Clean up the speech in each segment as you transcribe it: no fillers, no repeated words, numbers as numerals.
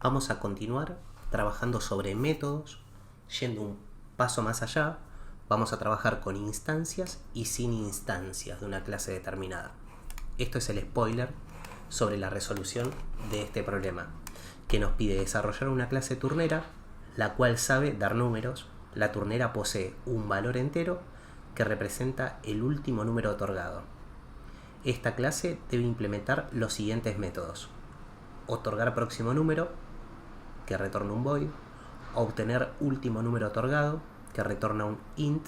Vamos a continuar trabajando sobre métodos, yendo un paso más allá. Vamos a trabajar con instancias y sin instancias de una clase determinada. Esto es el spoiler sobre la resolución de este problema, que nos pide desarrollar una clase turnera, la cual sabe dar números. La turnera posee un valor entero que representa el último número otorgado. Esta clase debe implementar los siguientes métodos: otorgar próximo número, que retorna un void; obtener último número otorgado, que retorna un int;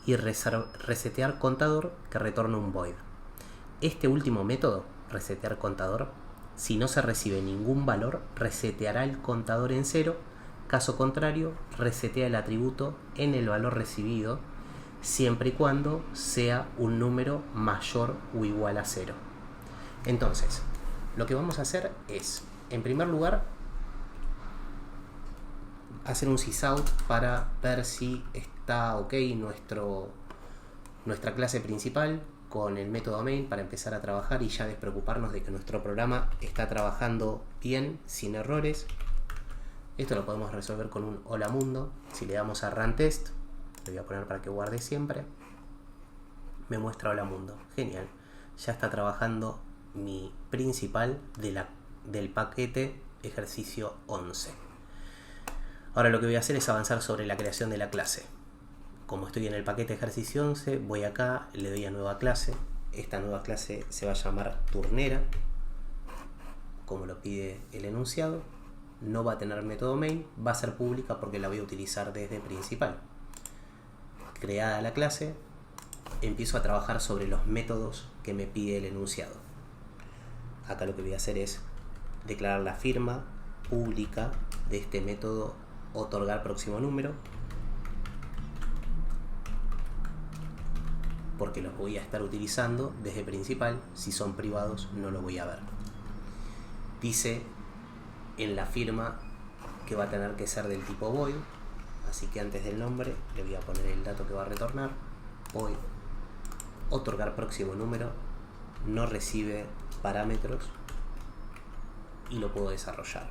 y resetear contador, que retorna un void. Este último método, resetear contador, si no se recibe ningún valor, reseteará el contador en 0. Caso contrario, resetea el atributo en el valor recibido, siempre y cuando sea un número mayor o igual a 0. Entonces, lo que vamos a hacer es, en primer lugar, hacer un sysout para ver si está ok nuestra clase principal con el método main, para empezar a trabajar y ya despreocuparnos de que nuestro programa está trabajando bien, sin errores. Esto lo podemos resolver con un hola mundo. Si le damos a run test, le voy a poner para que guarde siempre, me muestra hola mundo. Genial, ya está trabajando mi principal del paquete ejercicio 11. Ahora lo que voy a hacer es avanzar sobre la creación de la clase. Como estoy en el paquete ejercicio 11, voy acá, le doy a nueva clase. Esta nueva clase se va a llamar turnera, como lo pide el enunciado. No va a tener método main, va a ser pública porque la voy a utilizar desde principal. Creada la clase, empiezo a trabajar sobre los métodos que me pide el enunciado. Acá lo que voy a hacer es declarar la firma pública de este método otorgar próximo número, porque los voy a estar utilizando desde principal. Si son privados no lo voy a ver. Dice en la firma que va a tener que ser del tipo void, así que antes del nombre le voy a poner el dato que va a retornar, void otorgar próximo número, no recibe parámetros, y lo puedo desarrollar.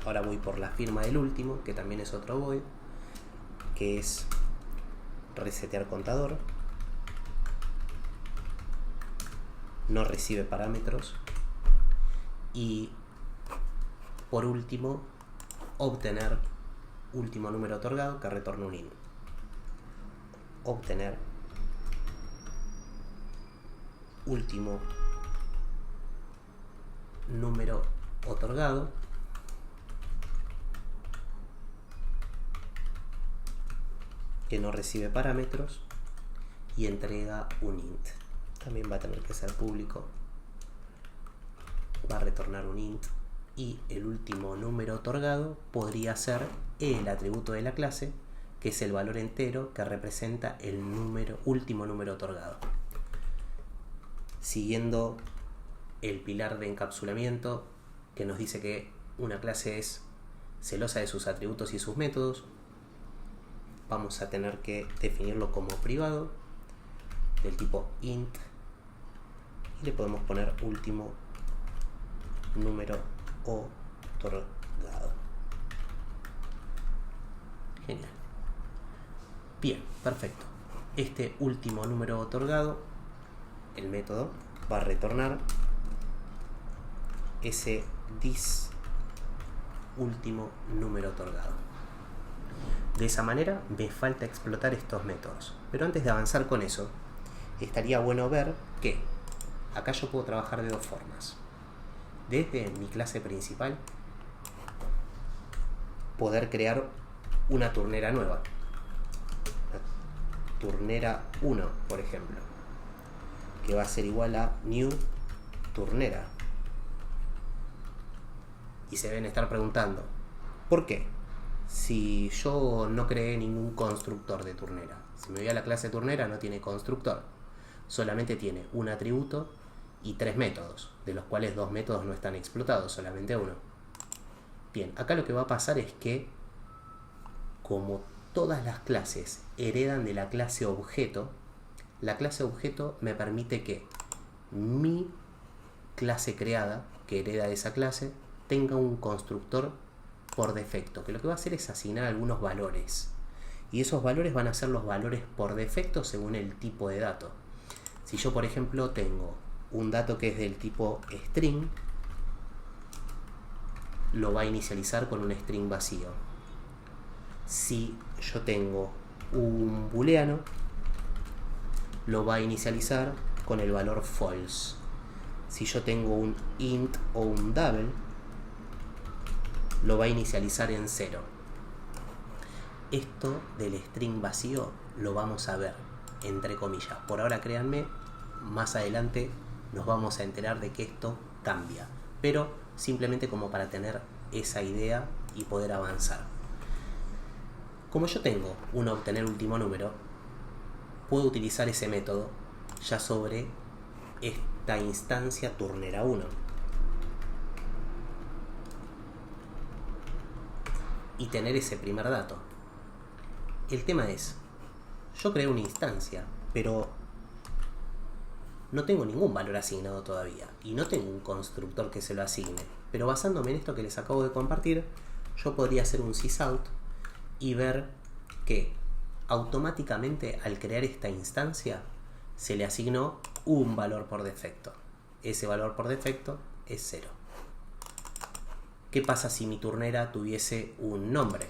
Ahora voy por la firma del último, que también es otro void, que es resetear contador, no recibe parámetros, y por último obtener último número otorgado, que retorna un int. Obtener último número otorgado, que no recibe parámetros, y entrega un int. También va a tener que ser público, va a retornar un int, y el último número otorgado podría ser el atributo de la clase, que es el valor entero que representa el último número otorgado. Siguiendo el pilar de encapsulamiento, que nos dice que una clase es celosa de sus atributos y sus métodos, vamos a tener que definirlo como privado, del tipo int, y le podemos poner último número otorgado. Genial. Bien, perfecto. Este último número otorgado, el método va a retornar ese dis último número otorgado. De esa manera me falta explotar estos métodos. Pero antes de avanzar con eso, estaría bueno ver que acá yo puedo trabajar de dos formas. Desde mi clase principal, poder crear una turnera nueva. Turnera 1, por ejemplo, que va a ser igual a new turnera. Y se deben estar preguntando, ¿por qué? Si yo no creé ningún constructor de turnera. Si me voy a la clase turnera, no tiene constructor. Solamente tiene un atributo y 3 métodos, de los cuales 2 métodos no están explotados, solamente uno. Bien, acá lo que va a pasar es que, como todas las clases heredan de la clase objeto, la clase objeto me permite que mi clase creada, que hereda de esa clase, tenga un constructor por defecto, que lo que va a hacer es asignar algunos valores. Y esos valores van a ser los valores por defecto según el tipo de dato. Si yo, por ejemplo, tengo un dato que es del tipo string, lo va a inicializar con un string vacío. Si yo tengo un booleano, lo va a inicializar con el valor false. Si yo tengo un int o un double, lo va a inicializar en 0. Esto del string vacío lo vamos a ver, entre comillas. Por ahora, créanme, más adelante nos vamos a enterar de que esto cambia. Pero simplemente como para tener esa idea y poder avanzar. Como yo tengo un obtener último número, puedo utilizar ese método ya sobre esta instancia turnera 1. Y tener ese primer dato. El tema es, yo creé una instancia, pero no tengo ningún valor asignado todavía. Y no tengo un constructor que se lo asigne. Pero basándome en esto que les acabo de compartir, yo podría hacer un sysout y ver que automáticamente al crear esta instancia se le asignó un valor por defecto. Ese valor por defecto es 0. ¿Qué pasa si mi turnera tuviese un nombre?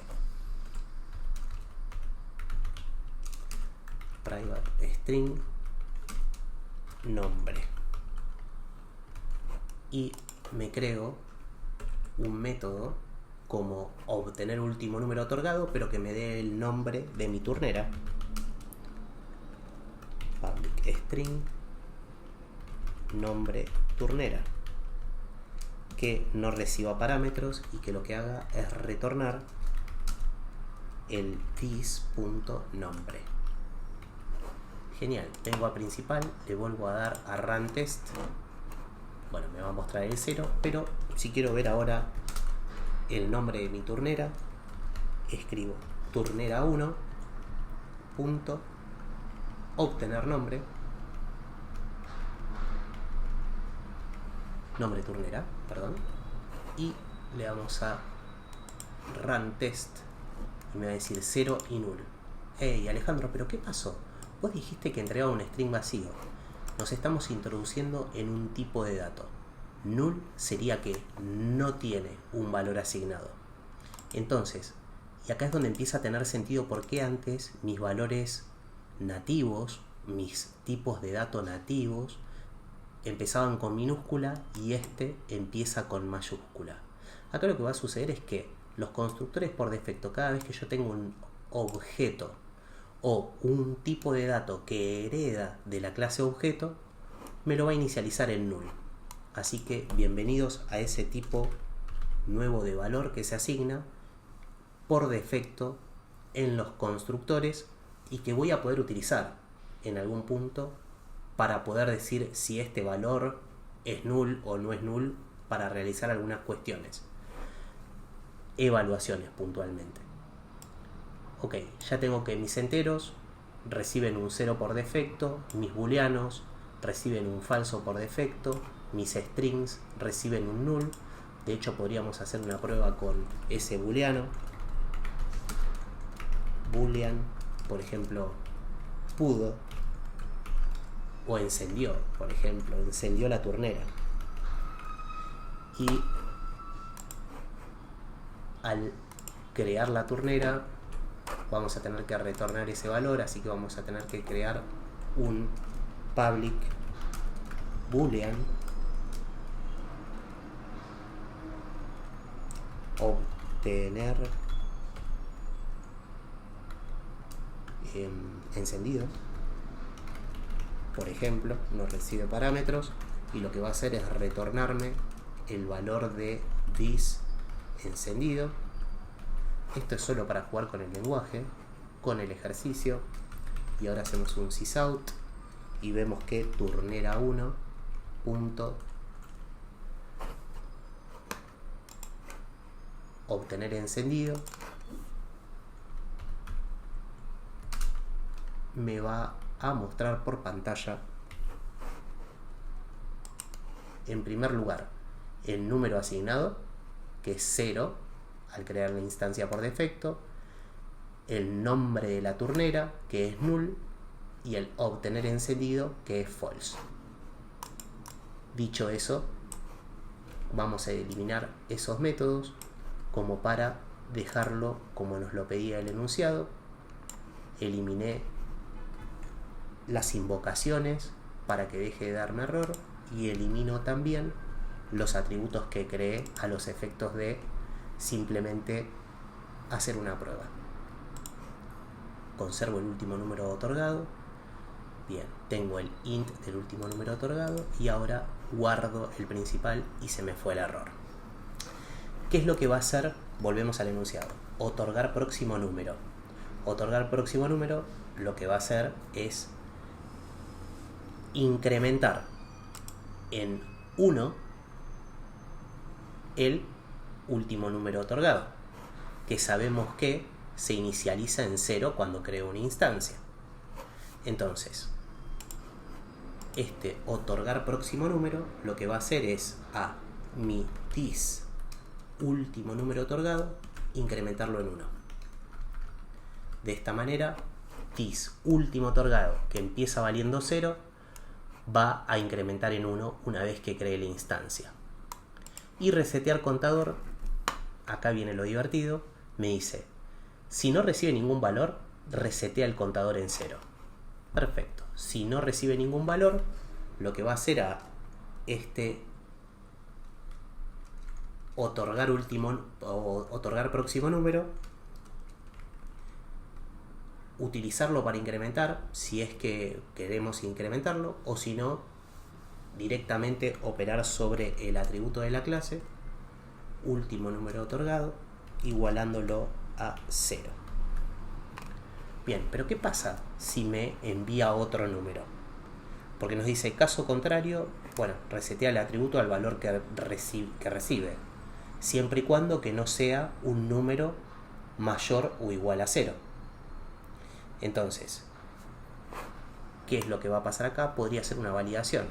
Private string nombre. Y me creo un método como obtener último número otorgado, pero que me dé el nombre de mi turnera. Public string nombre turnera, que no reciba parámetros y que lo que haga es retornar el this.nombre. Genial, vengo a principal, le vuelvo a dar a run test. Bueno, me va a mostrar el 0, pero si quiero ver ahora el nombre de mi turnera, escribo turnera1 punto obtener nombre turnera, perdón, y le damos a run test y me va a decir 0 y null. Hey Alejandro, ¿pero qué pasó? Vos dijiste que entregaba un string vacío. Nos estamos introduciendo en un tipo de dato. Null sería que no tiene un valor asignado. Entonces, y acá es donde empieza a tener sentido por qué antes mis valores nativos, mis tipos de dato nativos, empezaban con minúscula y este empieza con mayúscula. Acá lo que va a suceder es que los constructores por defecto, cada vez que yo tengo un objeto o un tipo de dato que hereda de la clase objeto, me lo va a inicializar en null. Así que bienvenidos a ese tipo nuevo de valor que se asigna por defecto en los constructores y que voy a poder utilizar en algún punto para poder decir si este valor es null o no es null para realizar algunas cuestiones. Evaluaciones puntualmente. Ok, ya tengo que mis enteros reciben un 0 por defecto, mis booleanos reciben un falso por defecto, mis strings reciben un null. De hecho, podríamos hacer una prueba con ese booleano. Boolean, por ejemplo, pudo o encendió, por ejemplo, encendió la turnera. Y al crear la turnera vamos a tener que retornar ese valor, así que vamos a tener que crear un public boolean obtener encendido, por ejemplo, no recibe parámetros y lo que va a hacer es retornarme el valor de this encendido. Esto es solo para jugar con el lenguaje, con el ejercicio. Y ahora hacemos un sysout y vemos que turnera1 punto obtener encendido me va a mostrar por pantalla, en primer lugar, el número asignado, que es 0, al crear la instancia por defecto, el nombre de la turnera, que es null, y el obtener encendido, que es false. Dicho eso, vamos a eliminar esos métodos como para dejarlo como nos lo pedía el enunciado. Eliminé las invocaciones para que deje de darme error y elimino también los atributos que creé a los efectos de simplemente hacer una prueba. Conservo el último número otorgado. Bien, tengo el int del último número otorgado y ahora guardo el principal y se me fue el error. ¿Qué es lo que va a hacer? Volvemos al enunciado. Otorgar próximo número. Otorgar próximo número lo que va a hacer es incrementar en 1 el último número otorgado, que sabemos que se inicializa en 0 cuando creo una instancia. Entonces, este otorgar próximo número lo que va a hacer es a mi this último número otorgado incrementarlo en 1. De esta manera, this último otorgado, que empieza valiendo 0, va a incrementar en 1 una vez que cree la instancia. Y resetear contador, acá viene lo divertido, me dice, si no recibe ningún valor, resetea el contador en 0. Perfecto. Si no recibe ningún valor, lo que va a hacer a este otorgar próximo número, utilizarlo para incrementar, si es que queremos incrementarlo, o si no, directamente operar sobre el atributo de la clase, último número otorgado, igualándolo a 0. Bien, pero ¿qué pasa si me envía otro número? Porque nos dice, caso contrario, bueno, resetea el atributo al valor que recibe, siempre y cuando que no sea un número mayor o igual a 0. Entonces, ¿qué es lo que va a pasar acá? Podría ser una validación.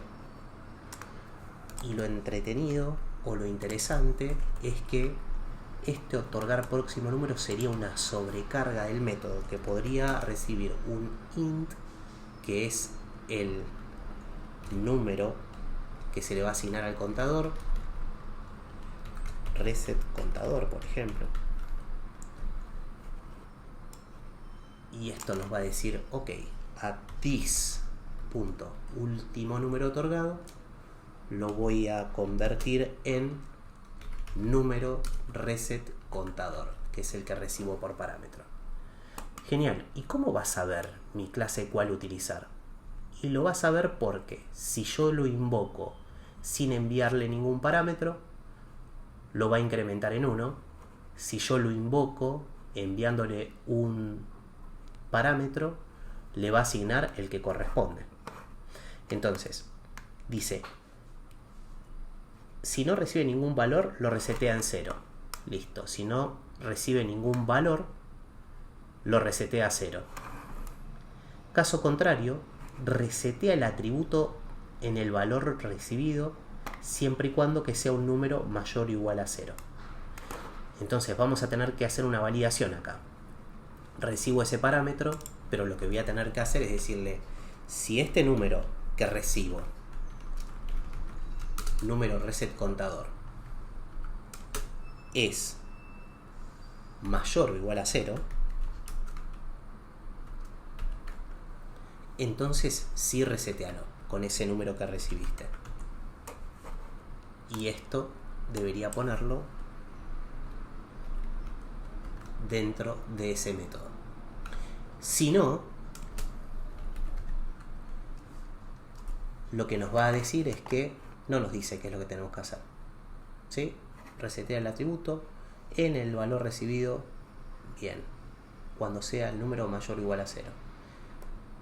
Y lo entretenido o lo interesante es que este otorgar próximo número sería una sobrecarga del método que podría recibir un int, que es el número que se le va a asignar al contador, reset contador, por ejemplo. Y esto nos va a decir, ok, a this punto último número otorgado lo voy a convertir en número reset contador, que es el que recibo por parámetro. Genial. ¿Y cómo va a saber mi clase cuál utilizar? Y lo va a saber porque si yo lo invoco sin enviarle ningún parámetro, lo va a incrementar en 1. Si yo lo invoco enviándole un parámetro, le va a asignar el que corresponde. Entonces, dice, si no recibe ningún valor, lo resetea en 0. Listo. Si no recibe ningún valor, lo resetea a 0. Caso contrario, resetea el atributo en el valor recibido siempre y cuando que sea un número mayor o igual a 0. Entonces vamos a tener que hacer una validación acá. Recibo ese parámetro, pero lo que voy a tener que hacer es decirle, si este número que recibo, número reset contador, es mayor o igual a 0, entonces sí resetealo con ese número que recibiste. Y esto debería ponerlo dentro de ese método. Si no, lo que nos va a decir es que no nos dice qué es lo que tenemos que hacer. ¿Sí? Resetea el atributo en el valor recibido, bien, cuando sea el número mayor o igual a 0.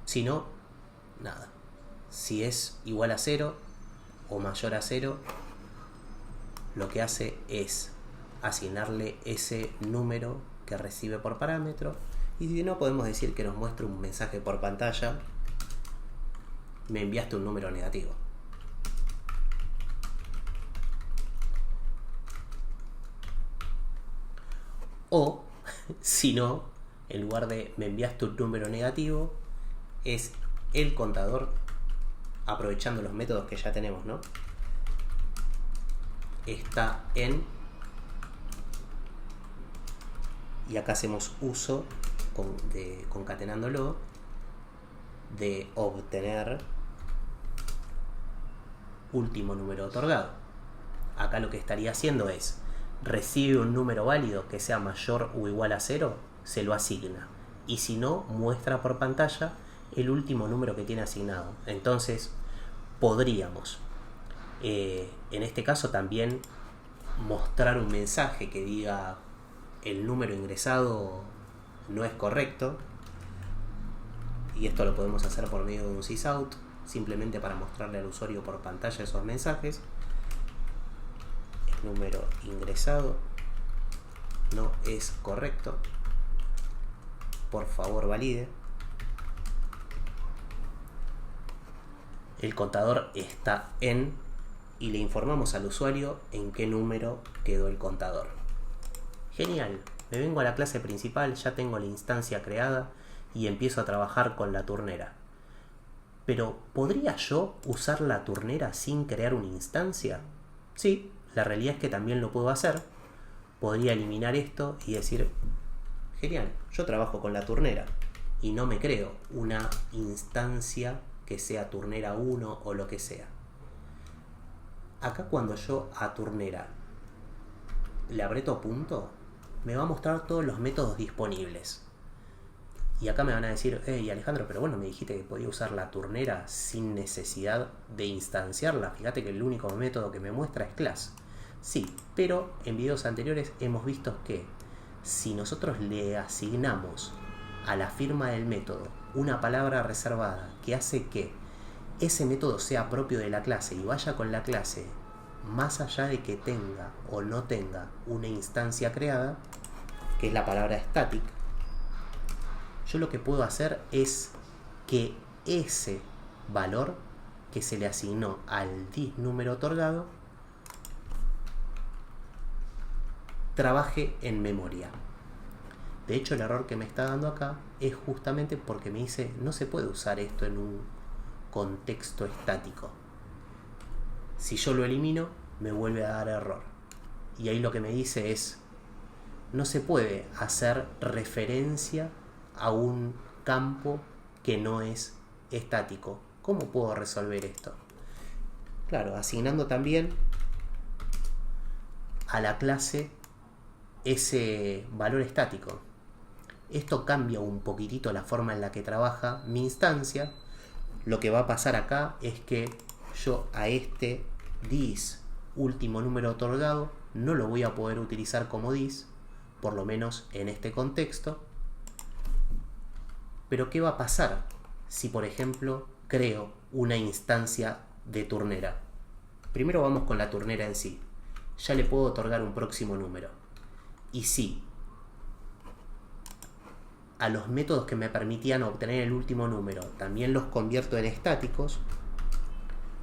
Si no, nada. Si es igual a 0 o mayor a 0, lo que hace es asignarle ese número que recibe por parámetro, y si no, podemos decir que nos muestre un mensaje por pantalla: me enviaste un número negativo. O, si no, en lugar de me enviaste un número negativo, es el contador, aprovechando los métodos que ya tenemos, ¿no? Está en, y acá hacemos uso concatenándolo, de obtener último número otorgado. Acá lo que estaría haciendo es, recibe un número válido que sea mayor o igual a 0, se lo asigna. Y si no, muestra por pantalla el último número que tiene asignado. Entonces, podríamos, en este caso también, mostrar un mensaje que diga el número ingresado no es correcto. Y esto lo podemos hacer por medio de un sysout, simplemente para mostrarle al usuario por pantalla esos mensajes. El número ingresado no es correcto, por favor valide. El contador está en, y le informamos al usuario en qué número quedó el contador. Genial, me vengo a la clase principal, ya tengo la instancia creada y empiezo a trabajar con la turnera. Pero, ¿podría yo usar la turnera sin crear una instancia? Sí, la realidad es que también lo puedo hacer. Podría eliminar esto y decir, genial, yo trabajo con la turnera y no me creo una instancia que sea turnera 1 o lo que sea. Acá cuando yo a turnera le aprieto punto, me va a mostrar todos los métodos disponibles. Y acá me van a decir, hey Alejandro, pero bueno, me dijiste que podía usar la turnera sin necesidad de instanciarla. Fíjate que el único método que me muestra es class. Sí, pero en videos anteriores hemos visto que si nosotros le asignamos a la firma del método una palabra reservada que hace que ese método sea propio de la clase y vaya con la clase más allá de que tenga o no tenga una instancia creada, que es la palabra static, yo lo que puedo hacer es que ese valor que se le asignó al dis número otorgado trabaje en memoria. De hecho, el error que me está dando acá es justamente porque me dice no se puede usar esto en un contexto estático. Si yo lo elimino, me vuelve a dar error. Y ahí lo que me dice es no se puede hacer referencia a un campo que no es estático. ¿Cómo puedo resolver esto? Claro, asignando también a la clase ese valor estático. Esto cambia un poquitito la forma en la que trabaja mi instancia. Lo que va a pasar acá es que yo a este dis último número otorgado no lo voy a poder utilizar como dis, por lo menos en este contexto. Pero ¿qué va a pasar si, por ejemplo, creo una instancia de turnera? Primero vamos con la turnera en sí. Ya le puedo otorgar un próximo número. Y si a los métodos que me permitían obtener el último número también los convierto en estáticos,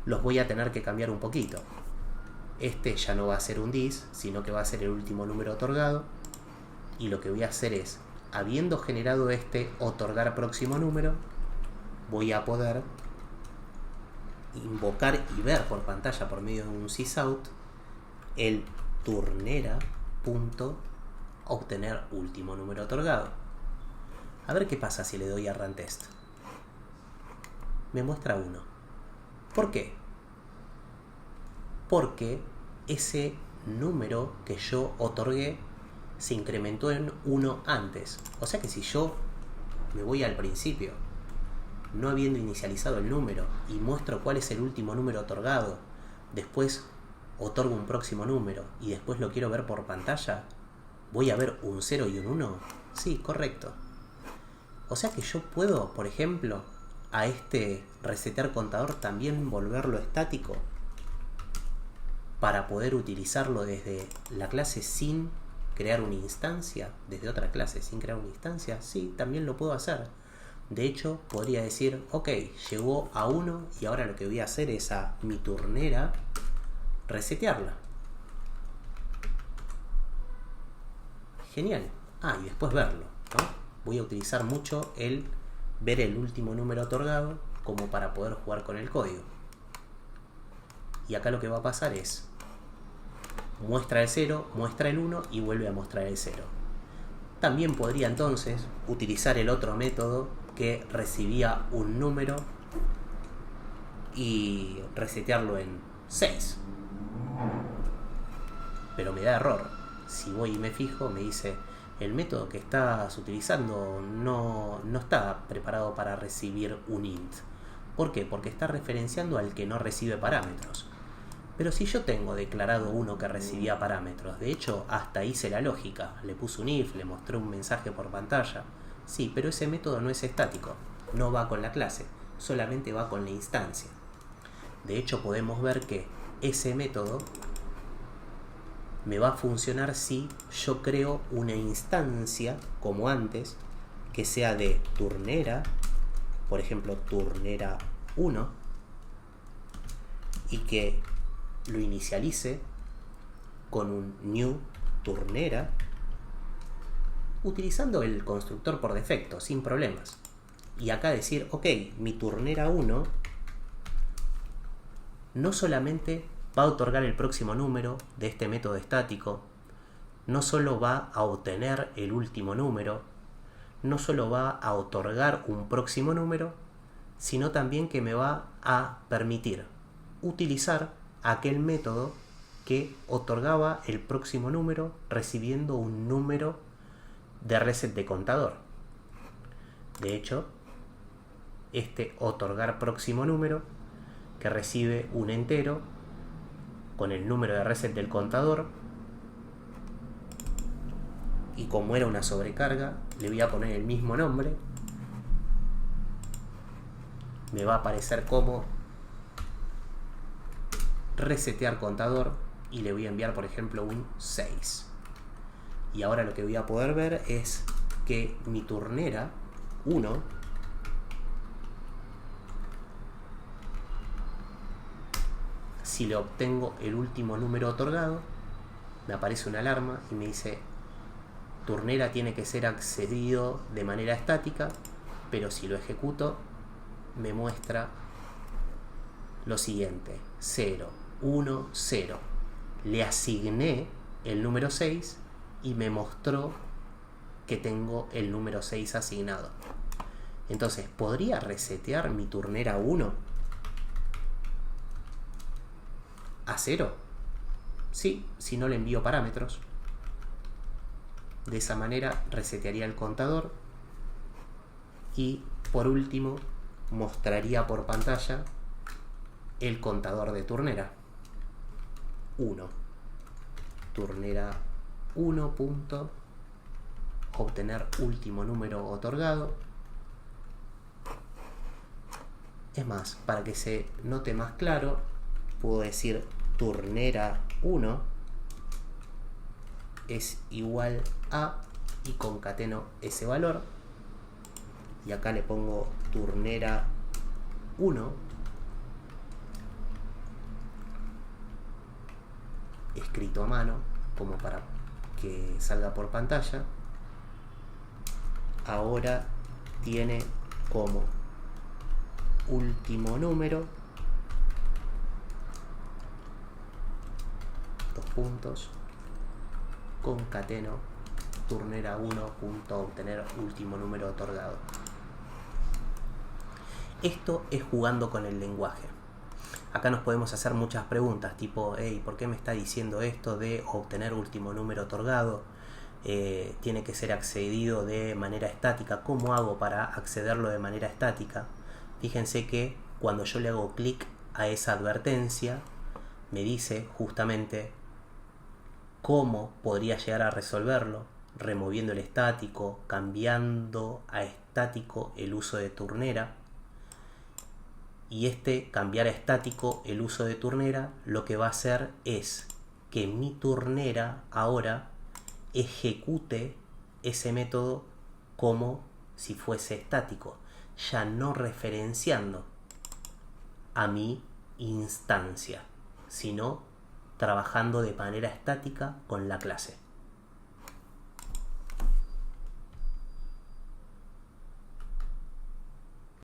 los voy a tener que cambiar un poquito. Este ya no va a ser un dis, sino que va a ser el último número otorgado. Y lo que voy a hacer es, habiendo generado este otorgar próximo número, voy a poder invocar y ver por pantalla por medio de un sysout el turnera.obtener último número otorgado. A ver qué pasa si le doy a run test. Me muestra 1. ¿Por qué? Porque ese número que yo otorgué se incrementó en 1 antes. O sea que si yo me voy al principio, no habiendo inicializado el número, y muestro cuál es el último número otorgado, después otorgo un próximo número y después lo quiero ver por pantalla, ¿voy a ver un 0 y un 1? Sí, correcto. O sea que yo puedo, por ejemplo, a este resetear contador también volverlo estático para poder utilizarlo desde la clase sin crear una instancia, desde otra clase sin crear una instancia. Sí, también lo puedo hacer. De hecho, podría decir, ok, llegó a 1 y ahora lo que voy a hacer es a mi turnera resetearla. Genial. Y después verlo, ¿no? Voy a utilizar mucho el ver el último número otorgado como para poder jugar con el código. Y acá lo que va a pasar es muestra el 0, muestra el 1 y vuelve a mostrar el 0. También podría entonces utilizar el otro método que recibía un número y resetearlo en 6. Pero me da error. Si voy y me fijo, me dice el método que estás utilizando no está preparado para recibir un int. ¿Por qué? Porque está referenciando al que no recibe parámetros. Pero si yo tengo declarado uno que recibía parámetros, de hecho hasta hice la lógica, le puse un if, le mostré un mensaje por pantalla. Sí, pero ese método no es estático, no va con la clase, solamente va con la instancia. De hecho podemos ver que ese método me va a funcionar si yo creo una instancia, como antes, que sea de turnera, por ejemplo turnera 1, y que lo inicialice con un new turnera, utilizando el constructor por defecto, sin problemas. Y acá decir, ok, mi turnera 1 no solamente va a otorgar el próximo número de este método estático, no solo va a obtener el último número, no solo va a otorgar un próximo número, sino también que me va a permitir utilizar aquel método que otorgaba el próximo número recibiendo un número de reset de contador. De hecho, este otorgar próximo número que recibe un entero con el número de reset del contador, y como era una sobrecarga le voy a poner el mismo nombre, me va a aparecer como resetear contador y le voy a enviar por ejemplo un 6. Y ahora lo que voy a poder ver es que mi turnera 1 si le obtengo el último número otorgado, me aparece una alarma y me dice turnera tiene que ser accedido de manera estática, pero si lo ejecuto me muestra lo siguiente: 0, 1, 0. Le asigné el número 6 y me mostró que tengo el número 6 asignado. Entonces, ¿podría resetear mi turnera 1 a 0? Sí, si no le envío parámetros. De esa manera resetearía el contador y por último mostraría por pantalla el contador de turnera 1. Turnera 1. Obtener último número otorgado. Es más, para que se note más claro, puedo decir turnera 1 es igual a, y concateno ese valor, y acá le pongo turnera 1 escrito a mano como para que salga por pantalla. Ahora tiene como último número concateno turnera 1. Obtener último número otorgado. Esto es jugando con el lenguaje. Acá nos podemos hacer muchas preguntas tipo, hey, ¿por qué me está diciendo esto de obtener último número otorgado? Tiene que ser accedido de manera estática. ¿Cómo hago para accederlo de manera estática? Fíjense que cuando yo le hago clic a esa advertencia, me dice justamente cómo podría llegar a resolverlo, removiendo el estático, cambiando a estático el uso de turnera. Y este cambiar a estático el uso de turnera lo que va a hacer es que mi turnera ahora ejecute ese método como si fuese estático, ya no referenciando a mi instancia, sino trabajando de manera estática con la clase.